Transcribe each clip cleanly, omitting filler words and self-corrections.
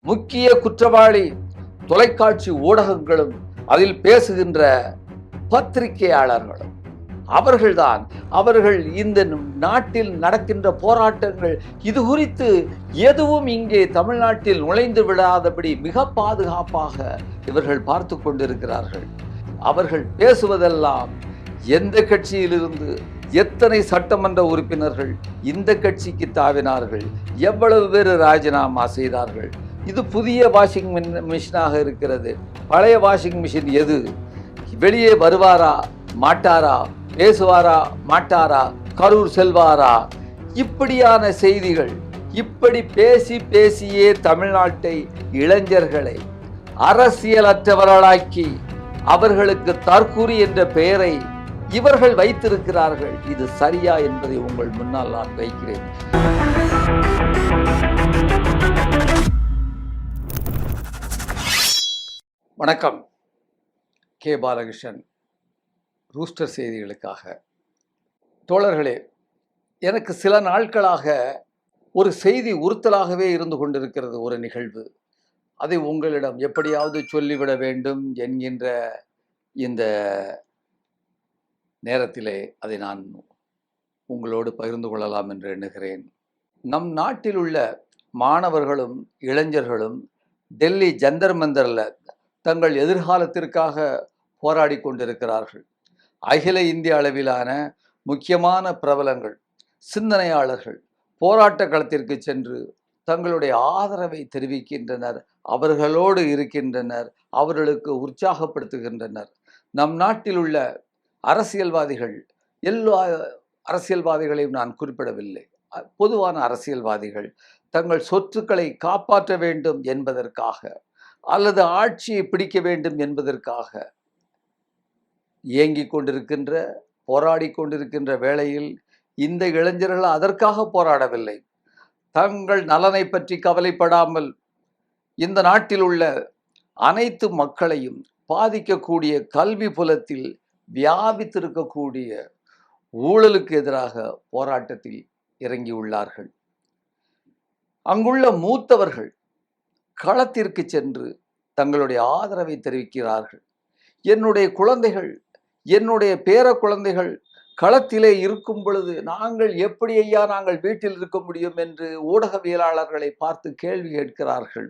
முக்கிய குற்றவாளி தொலைக்காட்சி ஊடகங்களும் அதில் பேசுகின்ற பத்திரிகையாளர்களும் அவர்கள்தான். அவர்கள் இந்த நாட்டில் நடக்கின்ற போராட்டங்கள் இது குறித்து எதுவும் இங்கே தமிழ்நாட்டில் நுழைந்து விடாதபடி மிக பாதுகாப்பாக இவர்கள் பார்த்து கொண்டிருக்கிறார்கள். அவர்கள் பேசுவதெல்லாம் எந்த கட்சியிலிருந்து எத்தனை சட்டமன்ற உறுப்பினர்கள் இந்த கட்சிக்கு தாவினார்கள், எவ்வளவு பேர் ராஜினாமா செய்தார்கள். இது புதிய வாஷிங் மிஷினாக இருக்கிறது. பழைய வாஷிங் மிஷின் எது? வெளியே வருவாரா மாட்டாரா, பேசுவாரா மாட்டாரா, கரூர் செல்வாரா, இப்படியான செய்திகள். இப்படி பேசியே தமிழ்நாட்டை இளைஞர்களை அரசியலற்றவர்களாக்கி அவர்களுக்கு தற்கூரி என்ற பெயரை இவர்கள் வைத்திருக்கிறார்கள். இது சரியா என்பதை உங்கள் முன்னால் நான் வைக்கிறேன். வணக்கம். கே பாலகிருஷ்ணன், ரூஸ்டர் செய்திகளுக்காக. தோழர்களே, எனக்கு சில நாட்களாக ஒரு செய்தி உறுத்தலாகவே இருந்து கொண்டிருக்கிறது. ஒரு நிகழ்வு, அதை உங்களிடம் எப்படியாவது சொல்லிவிட வேண்டும் என்கின்ற இந்த நேரத்திலே அதை நான் உங்களோடு பகிர்ந்து கொள்ளலாம் என்று எண்ணுகிறேன். நம் நாட்டில் உள்ள மாணவர்களும் இளைஞர்களும் டெல்லி ஜந்தர் மந்தரில் தங்கள் எதிர்காலத்திற்காக போராடி கொண்டிருக்கிறார்கள். அகில இந்திய அளவிலான முக்கியமான பிரபலங்கள், சிந்தனையாளர்கள் போராட்ட களத்திற்கு சென்று தங்களுடைய ஆதரவை தெரிவிக்கின்றனர், அவர்களோடு இருக்கின்றனர், அவர்களுக்கு உற்சாகப்படுத்துகின்றனர். நம் நாட்டில் உள்ள அரசியல்வாதிகள், எல்லா அரசியல்வாதிகளையும் நான் குறிப்பிடவில்லை, பொதுவான அரசியல்வாதிகள் தங்கள் சொத்துக்களை காப்பாற்ற வேண்டும் என்பதற்காக அல்லது ஆட்சியை பிடிக்க வேண்டும் என்பதற்காக இயங்கிக் கொண்டிருக்கின்ற, போராடி கொண்டிருக்கின்ற வேளையில் இந்த இளைஞர்கள் அதற்காக போராடவில்லை. தங்கள் நலனை பற்றி கவலைப்படாமல் இந்த நாட்டில் உள்ள அனைத்து மக்களையும் பாதிக்கக்கூடிய கல்வி புலத்தில் வியாபித்திருக்கக்கூடிய ஊழலுக்கு எதிராக போராட்டத்தில் இறங்கியுள்ளார்கள். அங்குள்ள மூத்தவர்கள் களத்திற்கு சென்று தங்களுடைய ஆதரவை தெரிவிக்கிறார்கள். என்னுடைய குழந்தைகள், என்னுடைய பேர குழந்தைகள் களத்திலே இருக்கும் பொழுது நாங்கள் எப்படி ஐயா நாங்கள் வீட்டில் இருக்க முடியும் என்று ஊடகவியலாளர்களை பார்த்து கேள்வி கேட்கிறார்கள்.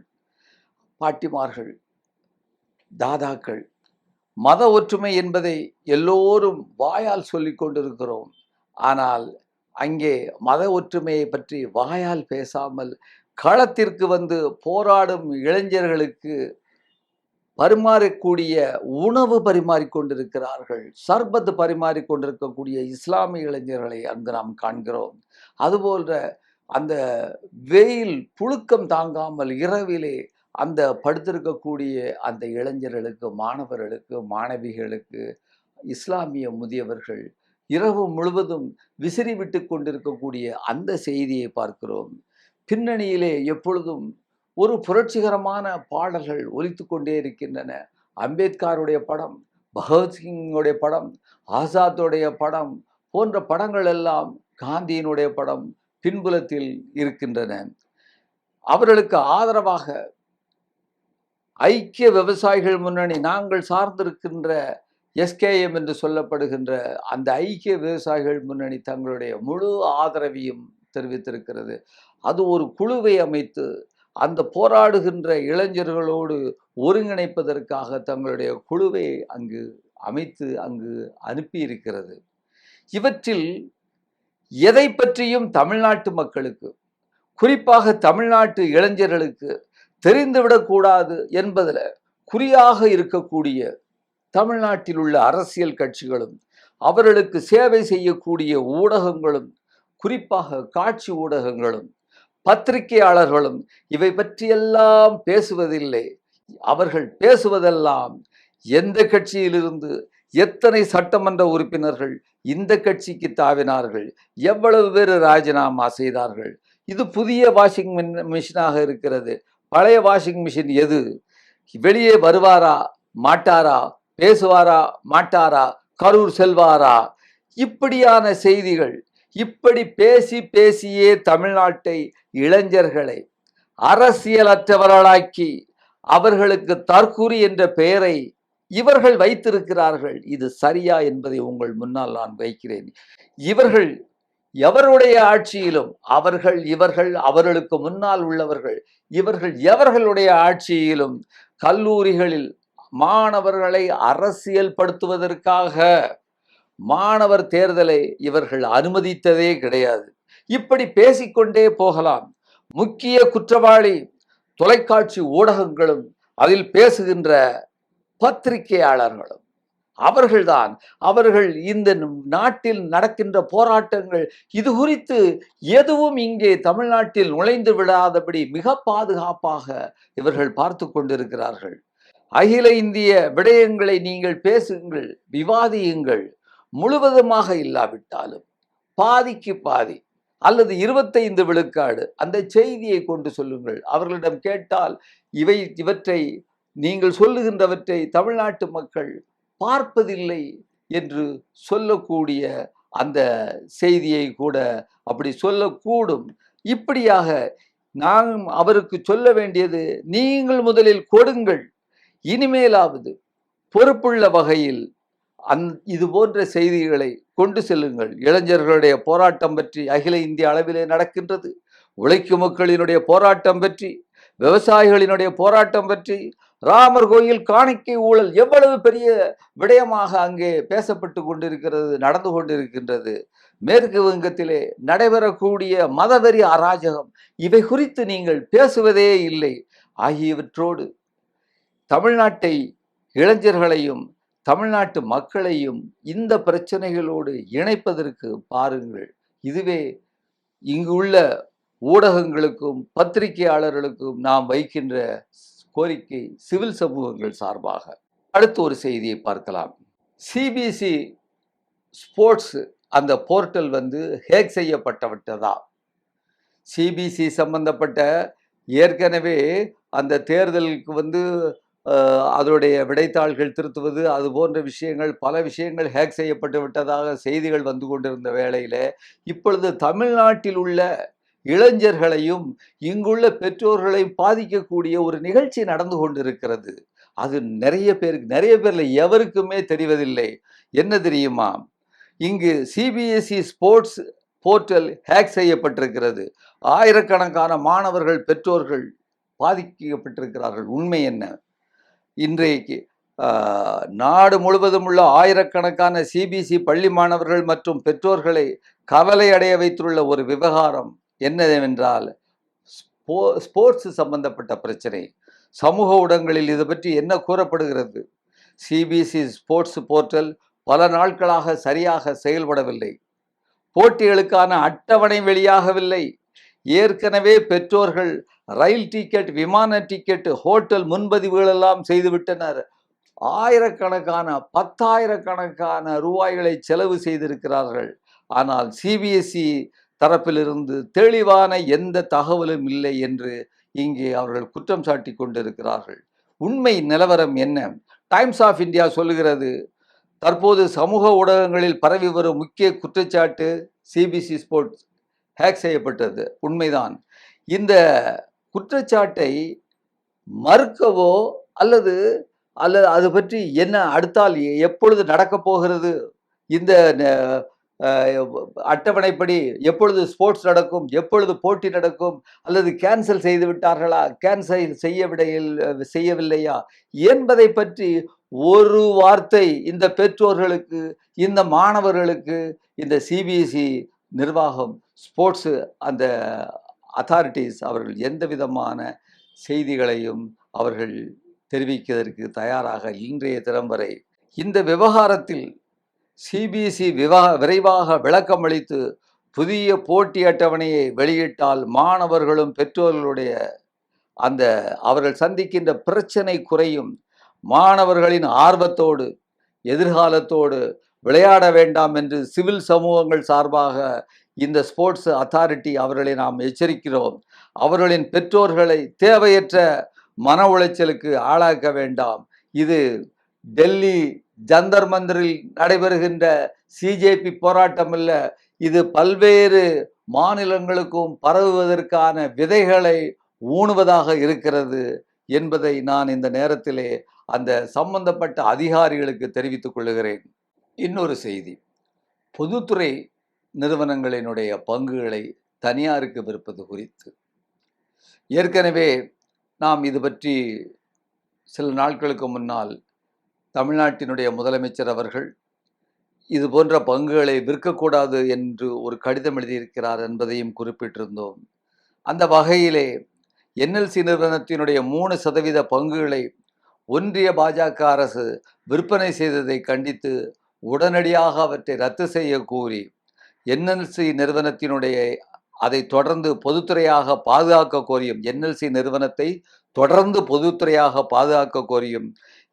பாட்டிமார்கள், தாதாக்கள், மத ஒற்றுமை என்பதை எல்லோரும் வாயால் சொல்லிக் கொண்டிருக்கிறோம். ஆனால் அங்கே மத ஒற்றுமையை பற்றி வாயால் பேசாமல் களத்திற்கு வந்து போராடும் இளைஞர்களுக்கு பரிமாறக்கூடிய உணவு பரிமாறிக்கொண்டிருக்கிறார்கள், சர்பத் பரிமாறிக்கொண்டிருக்கக்கூடிய இஸ்லாமிய இளைஞர்களை அங்கு நாம் காண்கிறோம். அதுபோன்ற அந்த வெயில் புழுக்கம் தாங்காமல் இரவிலே அந்த படுத்திருக்கக்கூடிய அந்த இளைஞர்களுக்கு, மாணவர்களுக்கு, மாணவிகளுக்கு, இஸ்லாமிய முதியவர்கள் இரவு முழுவதும் விசிறி விட்டு கொண்டிருக்கக்கூடிய அந்த செய்தியை பார்க்கிறோம். பின்னணியிலே எப்பொழுதும் ஒரு புரட்சிகரமான பாடல்கள் ஒலித்து கொண்டே இருக்கின்றன. அம்பேத்கருடைய படம், பகத்சிங்குடைய படம், ஆசாத்துடைய படம் போன்ற படங்கள் எல்லாம் காந்தியினுடைய படம் பின்புலத்தில் இருக்கின்றன. அவர்களுக்கு ஆதரவாக ஐக்கிய விவசாயிகள் முன்னணி, நாங்கள் சார்ந்திருக்கின்ற எஸ்கேஎம் என்று சொல்லப்படுகின்ற அந்த ஐக்கிய விவசாயிகள் முன்னணி தங்களுடைய முழு ஆதரவையும் தெரிவித்திருக்கிறது. அது ஒரு குழுவை அமைத்து அந்த போராடுகின்ற இளைஞர்களோடு ஒருங்கிணைப்பதற்காக தங்களுடைய குழுவை அங்கு அமைத்து அங்கு அனுப்பியிருக்கிறது. இவற்றில் எதை பற்றியும் தமிழ்நாட்டு மக்களுக்கு, குறிப்பாக தமிழ்நாட்டு இளைஞர்களுக்கு தெரிந்துவிடக்கூடாது என்பதில் குறியாக இருக்கக்கூடிய தமிழ்நாட்டில் உள்ள அரசியல் கட்சிகளும் அவர்களுக்கு சேவை செய்யக்கூடிய ஊடகங்களும், குறிப்பாக காட்சி ஊடகங்களும் பத்திரிகையாளர்களும் இவை பற்றியெல்லாம் பேசுவதில்லை. அவர்கள் பேசுவதெல்லாம் எந்த கட்சியிலிருந்து எத்தனை சட்டமன்ற உறுப்பினர்கள் இந்த கட்சிக்கு தாவினார்கள், எவ்வளவு பேர் ராஜினாமா செய்தார்கள். இது புதிய வாஷிங் மிஷினாக இருக்கிறது. பழைய வாஷிங் மிஷின் எது? வெளியே வருவாரா மாட்டாரா, பேசுவாரா மாட்டாரா, கரூர் செல்வாரா, இப்படியான செய்திகள். இப்படி பேசியே தமிழ்நாட்டை இளைஞர்களை அரசியலற்றவர்களாக்கி அவர்களுக்கு தற்கூரி என்ற பெயரை இவர்கள் வைத்திருக்கிறார்கள். இது சரியா என்பதை உங்கள் முன்னால் நான் வைக்கிறேன். இவர்கள் எவருடைய ஆட்சியிலும் இவர்கள் அவர்களுக்கு முன்னால் உள்ளவர்கள் இவர்கள் எவர்களுடைய ஆட்சியிலும் கல்லூரிகளில் மாணவர்களை அரசியல் படுத்துவதற்காக மாணவர் தேர்தலை இவர்கள் அனுமதித்ததே கிடையாது. இப்படி பேசிக்கொண்டே போகலாம். முக்கிய குற்றவாளி தொலைக்காட்சி ஊடகங்களும் அதில் பேசுகின்ற பத்திரிகையாளர்களும் அவர்கள்தான். அவர்கள் இந்த நாட்டில் நடக்கின்ற போராட்டங்கள் இது குறித்து எதுவும் இங்கே தமிழ்நாட்டில் நுழைந்து விடாதபடி மிக பாதுகாப்பாக இவர்கள் பார்த்து கொண்டிருக்கிறார்கள். அகில இந்திய விடயங்களை நீங்கள் பேசுங்கள், விவாதியுங்கள். முழுவதுமாக இல்லாவிட்டாலும் பாதிக்கு பாதி அல்லது 25 விழுக்காடு அந்த செய்தியை கொண்டு சொல்லுங்கள். அவர்களிடம் கேட்டால் இவற்றை நீங்கள் சொல்லுகின்றவற்றை தமிழ்நாட்டு மக்கள் பார்ப்பதில்லை என்று சொல்லக்கூடிய அந்த செய்தியை கூட அப்படி சொல்லக்கூடும். இப்படியாக நாம் அவருக்கு சொல்ல வேண்டியது, நீங்கள் முதலில் கொடுங்கள், இனிமேலாவது பொறுப்புள்ள வகையில் இது போன்ற செய்திகளை கொண்டு செல்லுங்கள். இளைஞர்களுடைய போராட்டம் பற்றி அகில இந்திய அளவிலே நடக்கின்றது. உழைக்கும் மக்களினுடைய போராட்டம் பற்றி, விவசாயிகளினுடைய போராட்டம் பற்றி, ராமர் கோயில் காணிக்கை ஊழல் எவ்வளவு பெரிய விடயமாக அங்கே பேசப்பட்டு கொண்டிருக்கிறது, நடந்து கொண்டிருக்கின்றது. மேற்கு வங்கத்திலே நடைபெறக்கூடிய மதவெறி அராஜகம், இவை குறித்து நீங்கள் பேசுவதே இல்லை. ஆகியவற்றோடு தமிழ்நாட்டை இளைஞர்களையும் தமிழ்நாட்டு மக்களையும் இந்த பிரச்சனைகளோடு இணைப்பதற்கு பாருங்கள். இதுவே இங்குள்ள ஊடகங்களுக்கும் பத்திரிகையாளர்களுக்கும் நாம் வைக்கின்ற கோரிக்கை, சிவில் சமூகங்கள் சார்பாக. அடுத்து ஒரு செய்தியை பார்க்கலாம். சிபிசி ஸ்போர்ட்ஸ் அந்த போர்ட்டல் ஹேக் செய்யப்பட்டதா? சிபிசி சம்பந்தப்பட்ட ஏற்கனவே அந்த தேர்தலுக்கு அதனுடைய விடைத்தாள்கள் திருத்துவது அது போன்ற விஷயங்கள், பல விஷயங்கள் ஹேக் செய்யப்பட்டு விட்டதாக செய்திகள் வந்து கொண்டிருந்த வேளையில் இப்பொழுது தமிழ்நாட்டில் உள்ள இளைஞர்களையும் இங்குள்ள பெற்றோர்களையும் பாதிக்கக்கூடிய ஒரு நிகழ்ச்சி நடந்து கொண்டிருக்கிறது. அது நிறைய பேர்ல எவருக்குமே தெரிவதில்லை. என்ன தெரியுமா? இங்கு சிபிஎஸ்இ ஸ்போர்ட்ஸ் போர்ட்டல் ஹேக் செய்யப்பட்டிருக்கிறது. ஆயிரக்கணக்கான மாணவர்கள், பெற்றோர்கள் பாதிக்கப்பட்டிருக்கிறார்கள். உண்மை என்ன? இன்றைக்கு நாடு முழுவதும் உள்ள ஆயிரக்கணக்கான சிபிஎஸ்இ பள்ளி மாணவர்கள் மற்றும் பெற்றோர்களை கவலை அடைய வைத்துள்ள ஒரு விவகாரம் என்னவென்றால், ஸ்போர்ட்ஸ் சம்பந்தப்பட்ட பிரச்சனை. சமூக ஊடகங்களில் இது பற்றி என்ன கூறப்படுகிறது? சிபிஎஸ்இ ஸ்போர்ட்ஸ் போர்ட்டல் பல நாட்களாக சரியாக செயல்படவில்லை. போட்டிகளுக்கான அட்டவணை வெளியாகவில்லை. ஏற்கனவே பெற்றோர்கள் ரயில் டிக்கெட், விமான டிக்கெட், ஹோட்டல் முன்பதிவுகள் எல்லாம் செய்துவிட்டனர். ஆயிரக்கணக்கான, 10,000 ரூபாய்களை செலவு செய்திருக்கிறார்கள். ஆனால் சிபிஎஸ்இ தரப்பிலிருந்து தெளிவான எந்த தகவலும் இல்லை என்று இங்கே அவர்கள் குற்றம் சாட்டி கொண்டிருக்கிறார்கள். உண்மை நிலவரம் என்ன? டைம்ஸ் ஆஃப் இந்தியா சொல்லுகிறது, தற்போது சமூக ஊடகங்களில் பரவி வரும் முக்கிய குற்றச்சாட்டு சிபிஎஸ்இ ஸ்போர்ட்ஸ் ஹேக் செய்யப்பட்டது. உண்மைதான். இந்த குற்றச்சாட்டை மறுக்கவோ அல்லது அது பற்றி என்ன அடுத்தால் எப்பொழுது நடக்கப் போகிறது, இந்த அட்டவணைப்படி எப்பொழுது ஸ்போர்ட்ஸ் நடக்கும், எப்பொழுது போட்டி நடக்கும், அல்லது கேன்சல் செய்து விட்டார்களா, கேன்சல் செய்யவில்லையா என்பதை பற்றி ஒரு வார்த்தை இந்த பெற்றோர்களுக்கு, இந்த மாணவர்களுக்கு இந்த சிபிஎஸ்இ நிர்வாகம், ஸ்போர்ட்ஸ் அந்த அத்தாரிட்டிஸ் அவர்கள் எந்த விதமான செய்திகளையும் அவர்கள் தெரிவிப்பதற்கு தயாராக இன்றைய தினம் வரை. இந்த விவகாரத்தில் சிபிஎஸ்இ விரைவாக விளக்கம் அளித்து புதிய போட்டி அட்டவணையை வெளியிட்டால் மாணவர்களும் பெற்றோர்களுடைய அவர்கள் சந்திக்கின்ற பிரச்சனை குறையும். மாணவர்களின் ஆர்வத்தோடு எதிர்காலத்தோடு விளையாட வேண்டாம் என்று சிவில் சமூகங்கள் சார்பாக இந்த ஸ்போர்ட்ஸ் அத்தாரிட்டி அவர்களை நாம் எச்சரிக்கிறோம். அவர்களின் பெற்றோர்களை தேவையற்ற மன உளைச்சலுக்கு ஆளாக்க வேண்டாம். இது டெல்லி ஜந்தர் மந்தரில் நடைபெறுகின்ற சிஜேபி போராட்டம் அல்ல. இது பல்வேறு மாநிலங்களுக்கும் பரவுவதற்கான விதைகளை ஊணுவதாக இருக்கிறது என்பதை நான் இந்த நேரத்திலே அந்த சம்பந்தப்பட்ட அதிகாரிகளுக்கு தெரிவித்துக் கொள்கிறேன். இன்னொரு செய்தி, பொதுத்துறை நிறுவனங்களினுடைய பங்குகளை தனியாருக்கு விற்பது குறித்து ஏற்கனவே நாம் இது பற்றி சில நாட்களுக்கு முன்னால் தமிழ்நாட்டினுடைய முதலமைச்சர் அவர்கள் இது போன்ற பங்குகளை விற்கக்கூடாது என்று ஒரு கடிதம் எழுதியிருக்கிறார் என்பதையும் குறிப்பிட்டிருந்தோம். அந்த வகையிலே என்எல்சி நிறுவனத்தினுடைய 3% பங்குகளை ஒன்றிய பாஜக அரசு விற்பனை செய்ததை கண்டித்து உடனடியாக அவற்றை ரத்து செய்ய கூறி என்எல்சி நிறுவனத்தினுடைய அதை தொடர்ந்து பொதுத்துறையாக பாதுகாக்க கோரியும் என்எல்சி நிறுவனத்தை தொடர்ந்து பொதுத்துறையாக பாதுகாக்க கோரியும்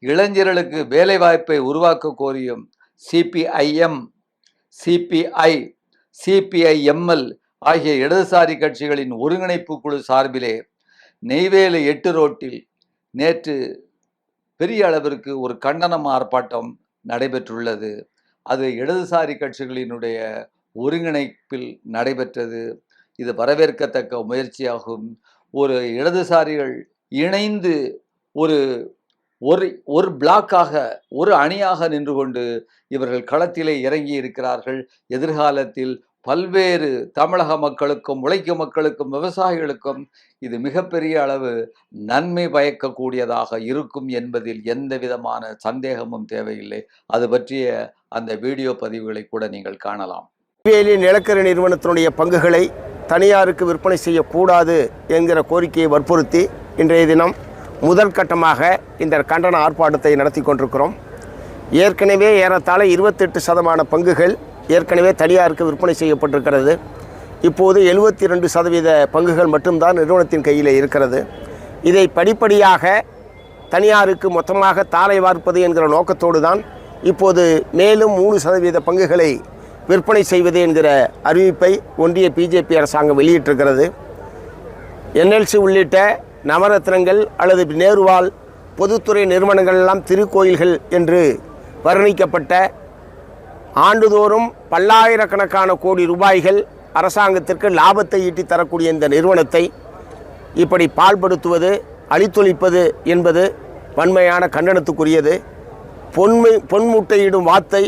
இளைஞர்களுக்கு வேலைவாய்ப்பை உருவாக்க கோரியும் சிபிஐஎம், சிபிஐ, சிபிஐஎம்எல் ஆகிய இடதுசாரி கட்சிகளின் ஒருங்கிணைப்பு குழு சார்பிலே நெய்வேலி 8 ரோட்டில் நேற்று பெரிய அளவிற்கு ஒரு கண்டனம் ஆர்ப்பாட்டம் நடைபெற்றுள்ளது. அது இடதுசாரி கட்சிகளினுடைய ஒருங்கிணைப்பில் நடைபெற்றது. இது வரவேற்கத்தக்க முயற்சியாகும். ஒரு இடதுசாரிகள் இணைந்து ஒரு பிளாக்காக ஒரு அணியாக நின்று கொண்டு இவர்கள் களத்திலே இறங்கி இருக்கிறார்கள். எதிர்காலத்தில் பல்வேறு தமிழக மக்களுக்கும் உழைக்கும் மக்களுக்கும் விவசாயிகளுக்கும் இது மிகப்பெரிய அளவு நன்மை பயக்கக்கூடியதாக இருக்கும் என்பதில் எந்த விதமான சந்தேகமும் தேவையில்லை. அது பற்றிய அந்த வீடியோ பதிவுகளை கூட நீங்கள் காணலாம். நெய்வேலி நிலக்கரி நிறுவனத்தினுடைய பங்குகளை தனியாருக்கு விற்பனை செய்யக்கூடாது என்கிற கோரிக்கையை வற்புறுத்தி இன்றைய தினம் முதற்கட்டமாக இந்த கண்டன ஆர்ப்பாட்டத்தை நடத்தி கொண்டிருக்கிறோம். ஏற்கனவே ஏறத்தாழ 28% பங்குகள் ஏற்கனவே தனியாருக்கு விற்பனை செய்யப்பட்டிருக்கிறது. இப்போது 72% பங்குகள் மட்டும்தான் நிறுவனத்தின் கையில் இருக்கிறது. இதை படிப்படியாக தனியாருக்கு மொத்தமாக தாரை வார்ப்பது என்கிற நோக்கத்தோடு தான் இப்போது மேலும் 3% பங்குகளை விற்பனை செய்வது என்கிற அறிவிப்பை ஒன்றிய பிஜேபி அரசாங்கம் வெளியிட்டிருக்கிறது. என்எல்சி உள்ளிட்ட நவரத்னங்கள் அல்லது நேருவால் பொதுத்துறை நிறுவனங்கள் எல்லாம் திருக்கோயில்கள் என்று வர்ணிக்கப்பட்ட ஆண்டுதோறும் பல்லாயிரக்கணக்கான கோடி ரூபாய்கள் அரசாங்கத்திற்கு லாபத்தை ஈட்டி தரக்கூடிய இந்த நிறுவனத்தை இப்படி பாழ்படுத்துவது, அழித்தொழிப்பது என்பது வன்மையான கண்டனத்துக்குரியது. பொன்முட்டையிடும் வாத்தை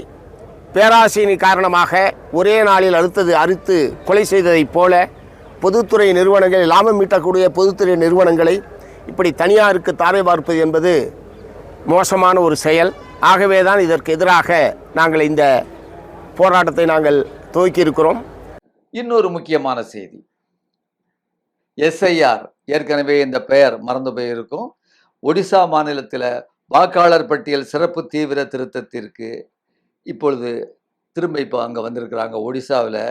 பேராசையின் காரணமாக ஒரே நாளில் அறுத்து கொலை செய்ததைப் போல பொதுத்துறை நிறுவனங்கள், லாபம் ஈட்டக்கூடிய பொதுத்துறை நிறுவனங்களை இப்படி தனியாருக்கு தாரை பார்ப்பது என்பது மோசமான ஒரு செயல். ஆகவே தான் இதற்கு எதிராக நாங்கள் இந்த போராட்டத்தை நாங்கள் துவக்கி இருக்கிறோம். இன்னொரு முக்கியமான செய்தி, எஸ்ஐஆர் ஏற்கனவே இந்த பெயர் மறந்து போயிருக்கும். ஒடிசா மாநிலத்தில் வாக்காளர் பட்டியல் சிறப்பு தீவிர திருத்தத்திற்கு இப்பொழுது திரும்ப இப்போ அங்கே வந்திருக்கிறாங்க. ஒடிசாவில்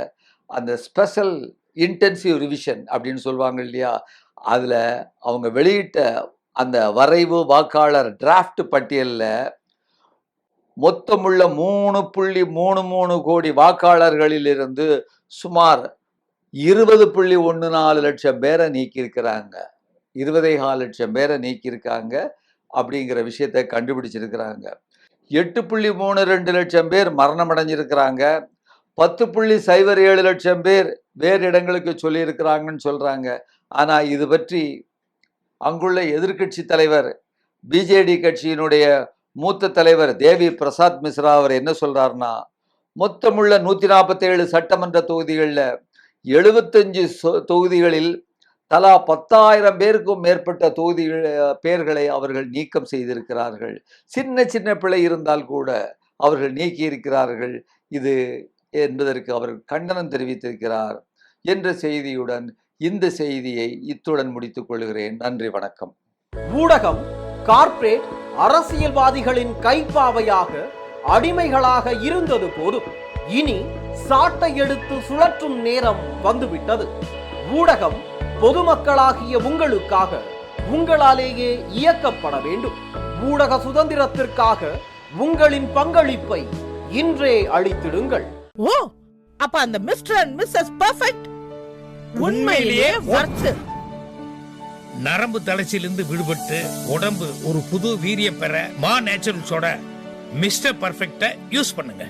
அந்த ஸ்பெஷல் இன்டென்சிவ் ரிவிஷன் அப்படின்னு சொல்லுவாங்க இல்லையா, அதில் அவங்க வெளியிட்ட அந்த வரைவு வாக்காளர் டிராஃப்ட் பட்டியலில் மொத்தமுள்ள 3.33 கோடி வாக்காளர்களிலிருந்து சுமார் 20.14 லட்சம் பேரை நீக்கியிருக்கிறாங்க. 20.4 லட்சம் பேரை நீக்கியிருக்காங்க அப்படிங்கிற விஷயத்தை கண்டுபிடிச்சிருக்கிறாங்க. 8.32 லட்சம் பேர் மரணம் அடைஞ்சிருக்கிறாங்க. 10.07 லட்சம் பேர் வேறு இடங்களுக்கு சொல்லியிருக்கிறாங்கன்னு சொல்கிறாங்க. ஆனால் இது பற்றி அங்குள்ள எதிர்கட்சி தலைவர், பிஜேடி கட்சியினுடைய மூத்த தலைவர் தேவி பிரசாத் மிஸ்ரா அவர் என்ன சொல்கிறாருன்னா, மொத்தமுள்ள 147 சட்டமன்ற தொகுதிகளில் 75 தொகுதிகளில் தலா 10,000 பேருக்கும் மேற்பட்ட பேர்களை அவர்கள் நீக்கம் செய்திருக்கிறார்கள். சின்ன பிழை இருந்தால் கூட அவர்கள் நீக்கி இருக்கிறார்கள். இது என்பதற்கு அவர் கண்டனம் தெரிவித்திருக்கிறார் என்ற செய்தியுடன் இந்த செய்தியை இத்துடன் முடித்துக் கொள்கிறேன். நன்றி, வணக்கம். ஊடகம் கார்ப்பரேட் அரசியல்வாதிகளின் கைப்பாவையாக அடிமைகளாக இருந்தது போதும். இனி சாட்டை எடுத்து சுழற்றும் நேரம் வந்துவிட்டது. ஊடகம் பொதுமக்களாகிய உங்களுக்காக, உங்களாலேயே இயக்கப்பட வேண்டும். ஊடக சுதந்திரத்திற்காக உங்களின் பங்களிப்பை இன்றே அளித்திடுங்கள். ஓ, அப்ப அந்த மிஸ்டர் அண்ட் மிஸ்ஸஸ் பெர்ஃபெக்ட் உண்மையிலேயே வர்த். நரம்பு தளர்ச்சியிலிருந்து விடுபட்டு உடம்பு ஒரு புது வீரியம் பெற மா நேச்சுரல்ஸோட மிஸ்டர் பெர்ஃபெக்ட்டை யூஸ் பண்ணுங்க.